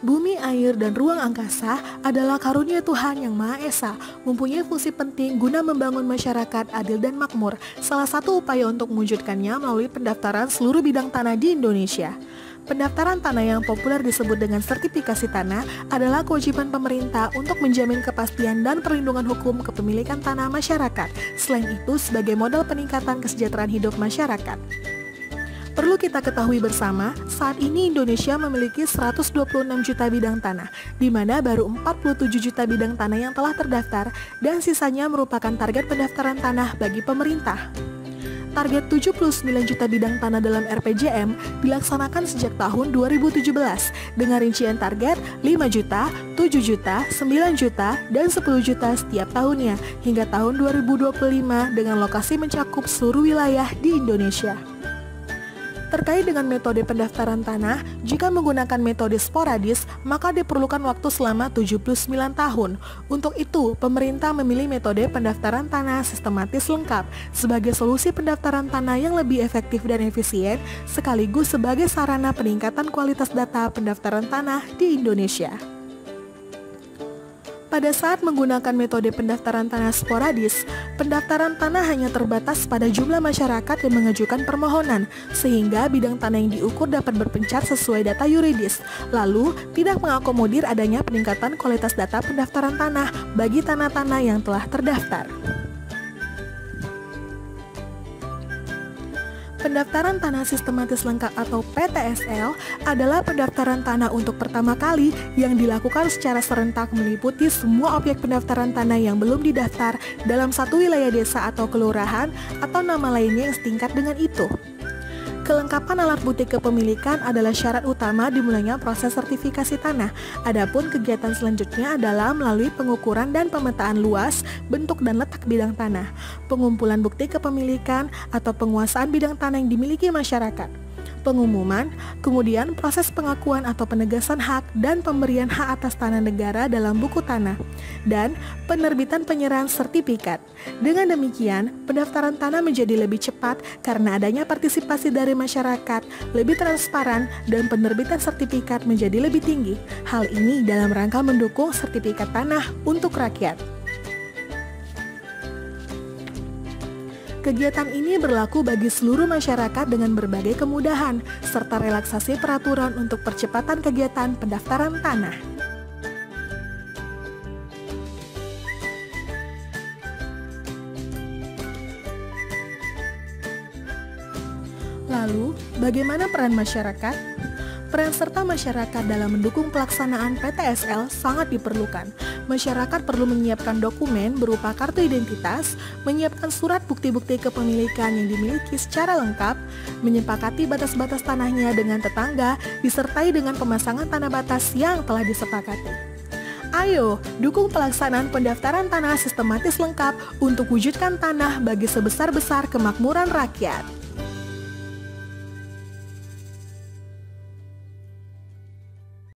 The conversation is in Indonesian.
Bumi, air, dan ruang angkasa adalah karunia Tuhan yang Maha Esa, mempunyai fungsi penting guna membangun masyarakat adil dan makmur. Salah satu upaya untuk mewujudkannya melalui pendaftaran seluruh bidang tanah di Indonesia. Pendaftaran tanah yang populer disebut dengan sertifikasi tanah adalah kewajiban pemerintah untuk menjamin kepastian dan perlindungan hukum kepemilikan tanah masyarakat. Selain itu, sebagai modal peningkatan kesejahteraan hidup masyarakat. Perlu kita ketahui bersama, saat ini Indonesia memiliki 126 juta bidang tanah, di mana baru 47 juta bidang tanah yang telah terdaftar, dan sisanya merupakan target pendaftaran tanah bagi pemerintah. Target 79 juta bidang tanah dalam RPJM dilaksanakan sejak tahun 2017, dengan rincian target 5 juta, 7 juta, 9 juta, dan 10 juta setiap tahunnya, hingga tahun 2025 dengan lokasi mencakup seluruh wilayah di Indonesia. Terkait dengan metode pendaftaran tanah, jika menggunakan metode sporadis, maka diperlukan waktu selama 79 tahun. Untuk itu, pemerintah memilih metode pendaftaran tanah sistematis lengkap sebagai solusi pendaftaran tanah yang lebih efektif dan efisien, sekaligus sebagai sarana peningkatan kualitas data pendaftaran tanah di Indonesia. Pada saat menggunakan metode pendaftaran tanah sporadis, pendaftaran tanah hanya terbatas pada jumlah masyarakat yang mengajukan permohonan, sehingga bidang tanah yang diukur dapat berpencar sesuai data yuridis, lalu tidak mengakomodir adanya peningkatan kualitas data pendaftaran tanah bagi tanah-tanah yang telah terdaftar. Pendaftaran tanah sistematis lengkap atau PTSL adalah pendaftaran tanah untuk pertama kali yang dilakukan secara serentak meliputi semua objek pendaftaran tanah yang belum didaftar dalam satu wilayah desa atau kelurahan atau nama lainnya yang setingkat dengan itu. Kelengkapan alat bukti kepemilikan adalah syarat utama dimulainya proses sertifikasi tanah. Adapun kegiatan selanjutnya adalah melalui pengukuran dan pemetaan luas, bentuk dan letak bidang tanah, pengumpulan bukti kepemilikan atau penguasaan bidang tanah yang dimiliki masyarakat, pengumuman, kemudian proses pengakuan atau penegasan hak dan pemberian hak atas tanah negara dalam buku tanah, dan penerbitan penyerahan sertifikat. Dengan demikian, pendaftaran tanah menjadi lebih cepat karena adanya partisipasi dari masyarakat, lebih transparan, dan penerbitan sertifikat menjadi lebih tinggi. Hal ini dalam rangka mendukung sertifikat tanah untuk rakyat. Kegiatan ini berlaku bagi seluruh masyarakat dengan berbagai kemudahan, serta relaksasi peraturan untuk percepatan kegiatan pendaftaran tanah. Lalu, bagaimana peran masyarakat? Peran serta masyarakat dalam mendukung pelaksanaan PTSL sangat diperlukan. Masyarakat perlu menyiapkan dokumen berupa kartu identitas, menyiapkan surat bukti-bukti kepemilikan yang dimiliki secara lengkap, menyepakati batas-batas tanahnya dengan tetangga, disertai dengan pemasangan tanah batas yang telah disepakati. Ayo, dukung pelaksanaan pendaftaran tanah sistematis lengkap untuk wujudkan tanah bagi sebesar-besar kemakmuran rakyat.